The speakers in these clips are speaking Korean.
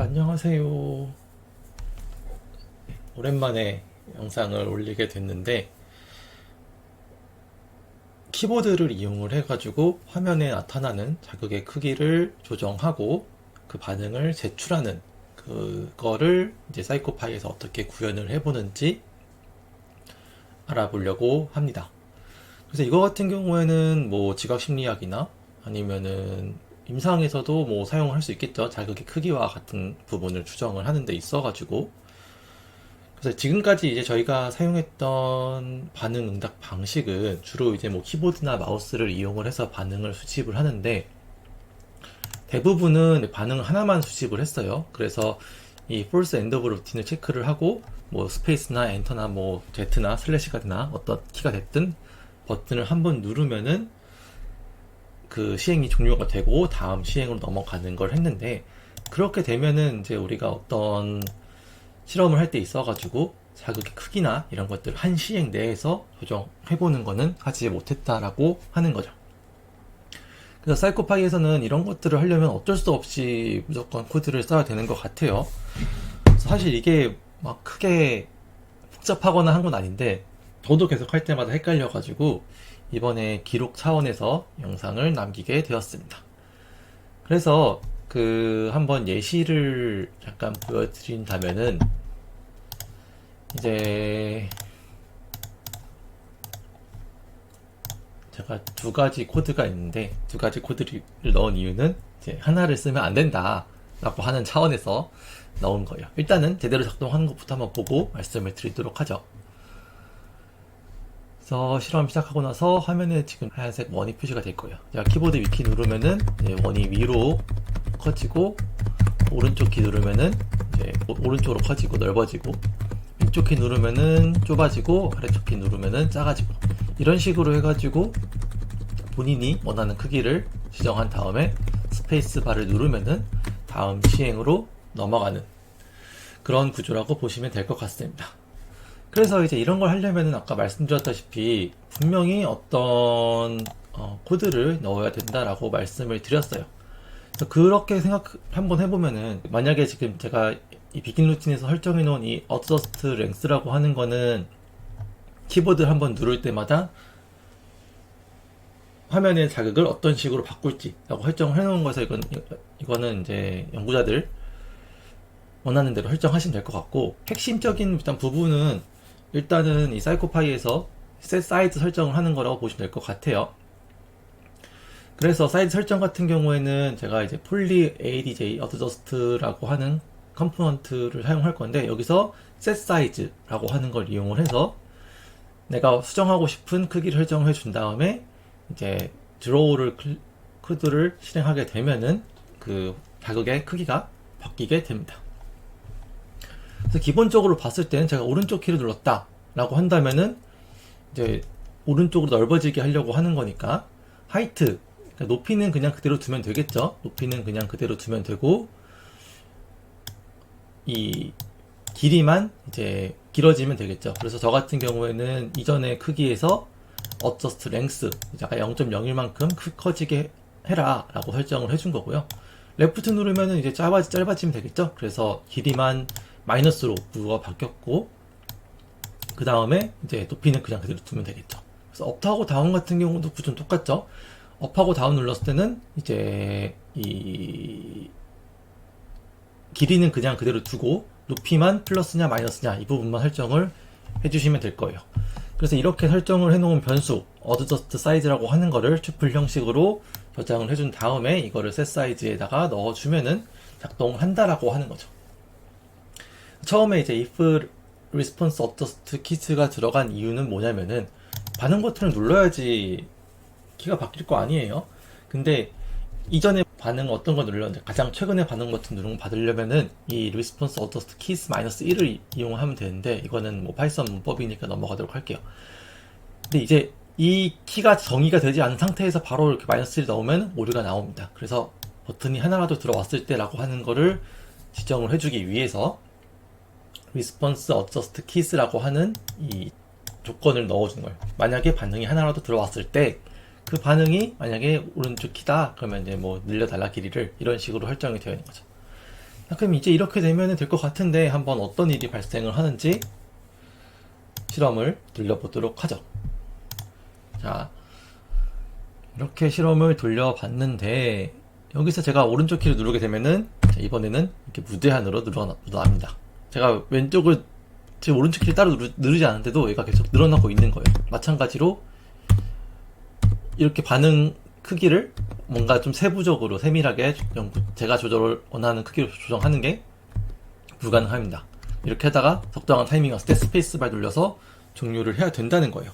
안녕하세요. 오랜만에 영상을 올리게 됐는데, 키보드를 이용을 해가지고 화면에 나타나는 자극의 크기를 조정하고 그 반응을 제출하는 그거를 이제 사이코파이에서 어떻게 구현을 해보는지 알아보려고 합니다. 그래서 이거 같은 경우에는 뭐 지각심리학이나 아니면은 임상에서도 뭐 사용할 수 있겠죠. 자극의 크기와 같은 부분을 추정을 하는 데 있어가지고. 그래서 지금까지 이제 저희가 사용했던 반응 응답 방식은 주로 이제 뭐 키보드나 마우스를 이용을 해서 반응을 수집을 하는데, 대부분은 반응 하나만 수집을 했어요. 그래서 이 force end of routine을 체크를 하고, 뭐 스페이스나 엔터나 뭐 Z나 슬래시가 되나 어떤 키가 됐든 버튼을 한번 누르면은 그 시행이 종료가 되고 다음 시행으로 넘어가는 걸 했는데, 그렇게 되면은 이제 우리가 어떤 실험을 할 때 있어가지고 자극의 크기나 이런 것들을 한 시행 내에서 조정해보는 거는 하지 못했다라고 하는 거죠. 그래서 사이코파이에서는 이런 것들을 하려면 어쩔 수 없이 무조건 코드를 써야 되는 것 같아요. 사실 이게 막 크게 복잡하거나 한 건 아닌데, 저도 계속 할 때마다 헷갈려가지고 이번에 기록 차원에서 영상을 남기게 되었습니다. 그래서 한번 예시를 잠깐 보여드린다면은, 이제 제가 두 가지 코드가 있는데, 두 가지 코드를 넣은 이유는 이제 하나를 쓰면 안 된다 라고 하는 차원에서 넣은 거예요. 일단은 제대로 작동하는 것부터 한번 보고 말씀을 드리도록 하죠. 그래서 실험 시작하고 나서 화면에 지금 하얀색 원이 표시가 될 거예요. 제가 키보드 위키 누르면은 원이 위로 커지고, 오른쪽 키 누르면은 이제 오른쪽으로 커지고 넓어지고, 왼쪽 키 누르면은 좁아지고, 아래쪽 키 누르면은 작아지고, 이런 식으로 해가지고 본인이 원하는 크기를 지정한 다음에 스페이스 바를 누르면은 다음 시행으로 넘어가는 그런 구조라고 보시면 될 것 같습니다. 그래서 이제 이런 걸 하려면은 아까 말씀드렸다시피 분명히 어떤 코드를 넣어야 된다라고 말씀을 드렸어요. 그래서 그렇게 생각 한번 해보면은, 만약에 지금 제가 이 비긴 루틴에서 설정해 놓은 이 adjust length라고 하는 거는 키보드를 한번 누를 때마다 화면의 자극을 어떤 식으로 바꿀지 라고 설정을 해 놓은 거에서, 이거는 이제 연구자들 원하는 대로 설정하시면 될 것 같고, 핵심적인 일단 부분은 일단은 이 사이코파이에서 셋 사이즈 설정을 하는 거라고 보시면 될 것 같아요. 그래서 사이즈 설정 같은 경우에는 제가 이제 폴리 ADJ 어드저스트라고 하는 컴포넌트를 사용할 건데, 여기서 셋 사이즈라고 하는 걸 이용을 해서 내가 수정하고 싶은 크기를 설정해 준 다음에 이제 드로우를 코드를 실행하게 되면은 그 자극의 크기가 바뀌게 됩니다. 그래서 기본적으로 봤을 때는 제가 오른쪽 키를 눌렀다 라고 한다면은 이제 오른쪽으로 넓어지게 하려고 하는 거니까 하이트, 그러니까 높이는 그냥 그대로 두면 되겠죠. 높이는 그냥 그대로 두면 되고, 이 길이만 이제 길어지면 되겠죠. 그래서 저 같은 경우에는 이전의 크기에서 adjust length, 약간 0.01만큼 커지게 해라 라고 설정을 해준 거고요. 레프트 누르면은 이제 짧아지면 되겠죠. 그래서 길이만 마이너스로 부가 바뀌었고, 그 다음에 이제 높이는 그냥 그대로 두면 되겠죠. 그래서 업하고 다운 같은 경우도 구조는 똑같죠. 업하고 다운 눌렀을 때는 이제 이 길이는 그냥 그대로 두고 높이만 플러스냐 마이너스냐 이 부분만 설정을 해주시면 될 거예요. 그래서 이렇게 설정을 해놓은 변수 adjust size라고 하는 거를 튜플 형식으로 저장을 해준 다음에 이거를 set size에다가 넣어주면은 작동한다라고 하는 거죠. 처음에 이제 if response adjust kit가 들어간 이유는 뭐냐면은, 반응 버튼을 눌러야지 키가 바뀔 거 아니에요. 근데 이전에 반응 어떤 거 눌렀는데, 가장 최근에 반응 버튼 누른 거 받으려면은 이 response adjust keys -1을 이용하면 되는데, 이거는 뭐 파이썬 문법이니까 넘어가도록 할게요. 근데 이제 이 키가 정의가 되지 않은 상태에서 바로 이렇게 -1을 넣으면 오류가 나옵니다. 그래서 버튼이 하나라도 들어왔을 때라고 하는 거를 지정을 해주기 위해서 response adjust keys라고 하는 이 조건을 넣어주는 거예요. 만약에 반응이 하나라도 들어왔을 때, 그 반응이 만약에 오른쪽 키다 그러면 이제 뭐 늘려달라 길이를, 이런 식으로 설정이 되어 있는 거죠. 그럼 이제 이렇게 되면 될 것 같은데 한번 어떤 일이 발생을 하는지 실험을 돌려보도록 하죠. 자, 이렇게 실험을 돌려봤는데 여기서 제가 오른쪽 키를 누르게 되면은 이번에는 이렇게 무제한으로 늘어납니다. 제가 왼쪽을 제 오른쪽 키를 따로 누르지 않는데도 얘가 계속 늘어나고 있는 거예요. 마찬가지로 이렇게 반응 크기를 뭔가 좀 세부적으로 세밀하게 제가 원하는 크기로 조정하는 게 불가능합니다. 이렇게 하다가 적당한 타이밍이 왔을 때 스페이스바 눌러서 종료를 해야 된다는 거예요.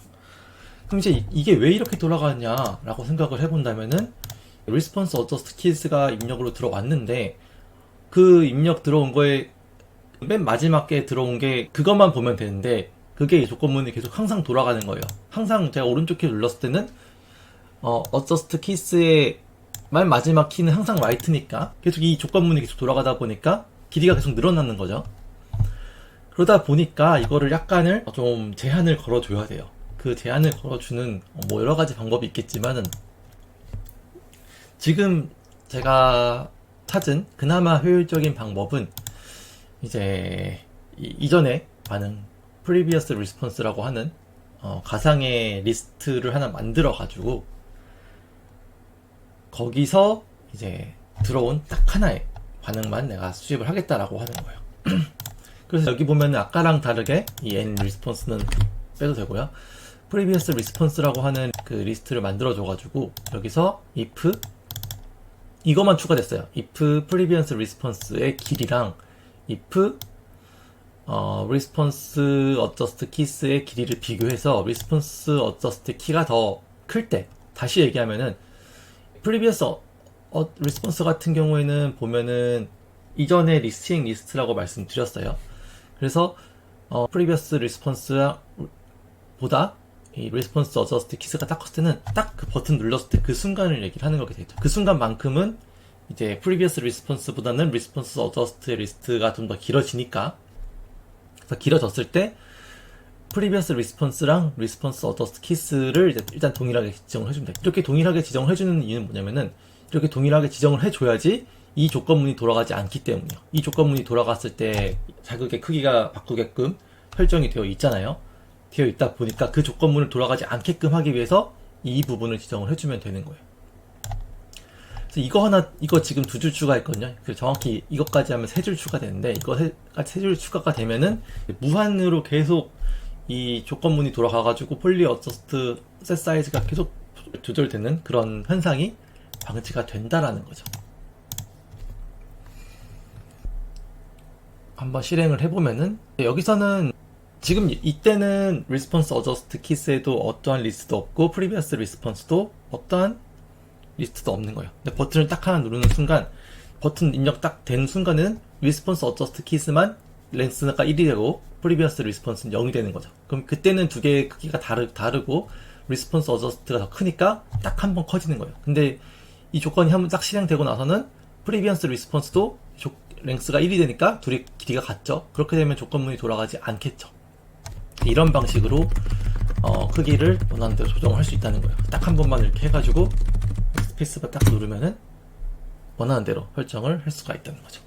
그럼 이제 이게 왜 이렇게 돌아가냐라고 생각을 해본다면은 리스폰스 어저스트 키스가 입력으로 들어왔는데 그 입력 들어온 거에 맨 마지막에 들어온 게 그것만 보면 되는데 그게 조건문이 계속 항상 돌아가는 거예요. 항상 제가 오른쪽 키 눌렀을 때는 어저스트 키스의 맨 마지막 키는 항상 라이트니까 계속 이 조건문이 계속 돌아가다 보니까 길이가 계속 늘어나는 거죠. 그러다 보니까 이거를 약간을 좀 제한을 걸어줘야 돼요. 그 제한을 걸어주는 뭐 여러 가지 방법이 있겠지만은 지금 제가 찾은 그나마 효율적인 방법은 이제 이전에 반응 previous response라고 하는 가상의 리스트를 하나 만들어 가지고 거기서 이제 들어온 딱 하나의 반응만 내가 수집을 하겠다라고 하는 거예요. 그래서 여기 보면은 아까랑 다르게 이 n response는 빼도 되고요. previous response라고 하는 그 리스트를 만들어 줘 가지고 여기서 if 이것만 추가됐어요. if previous response의 길이랑 if response adjust keys의 길이를 비교해서 response adjust key가 더 클 때, 다시 얘기하면은 previous response 같은 경우에는 보면은 이전에 리스팅 리스트라고 말씀드렸어요. 그래서 previous response 보다 이 response adjust keys가 딱 컸을 때는 딱 그 버튼 눌렀을 때 그 순간을 얘기를 하는 거게 되죠. 그 순간만큼은 이제 previous response보다는 response adjust 리스트가 좀 더 길어지니까, 그래서 길어졌을 때 previous response랑 response adjust keys를 일단 동일하게 지정을 해주면 돼요. 이렇게 동일하게 지정을 해주는 이유는 뭐냐면은 이렇게 동일하게 지정을 해줘야지 이 조건문이 돌아가지 않기 때문이에요. 이 조건문이 돌아갔을 때 자극의 크기가 바꾸게끔 설정이 되어 있잖아요. 되어 있다 보니까 그 조건문을 돌아가지 않게끔 하기 위해서 이 부분을 지정을 해주면 되는 거예요. 그래서 이거 지금 2줄 추가했거든요. 그래서 정확히 이것까지 하면 3줄 추가되는데, 이거 3줄 추가가 되면은 무한으로 계속 이 조건문이 돌아가가지고 폴리 어저스트 셋 사이즈가 계속 조절되는 그런 현상이 방지가 된다라는 거죠. 한번 실행을 해보면은, 여기서는 지금 이때는 response adjust keys에도 어떠한 리스트도 없고 previous response도 어떠한 리스트도 없는 거예요. 근데 버튼을 딱 하나 누르는 순간, 버튼 입력 딱 된 순간에는 response adjust keys만 렌스가 1이 되고 previous response는 0이 되는 거죠. 그럼 그때는 두 개의 크기가 다르고 response adjust가 더 크니까 딱 한 번 커지는 거예요. 근데 이 조건이 한번 딱 실행되고 나서는 previous response도 랭스가 1이 되니까 둘이 길이가 같죠. 그렇게 되면 조건문이 돌아가지 않겠죠. 이런 방식으로 크기를 원하는 대로 조정을 할 수 있다는 거예요. 딱 한 번만 이렇게 해가지고 스페이스바 딱 누르면은 원하는 대로 설정을 할 수가 있다는 거죠.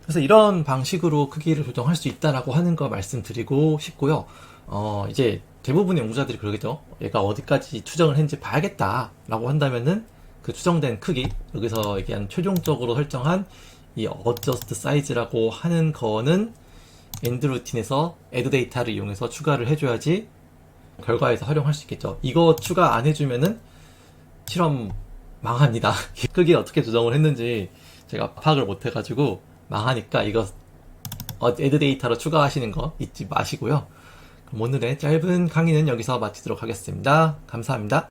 그래서 이런 방식으로 크기를 조정할 수 있다라고 하는 거 말씀드리고 싶고요. 이제 대부분의 연구자들이 그러겠죠. 얘가 어디까지 추정을 했는지 봐야겠다라고 한다면은 그 추정된 크기, 여기서 얘기한 최종적으로 설정한 이 adjust size라고 하는 거는 엔드 루틴에서 add 데이터를 이용해서 추가를 해줘야지 결과에서 활용할 수 있겠죠. 이거 추가 안 해주면은 실험 망합니다. 크기 어떻게 조정을 했는지 제가 파악을 못 해가지고 망하니까 이거 add 데이터로 추가하시는 거 잊지 마시고요. 그럼 오늘의 짧은 강의는 여기서 마치도록 하겠습니다. 감사합니다.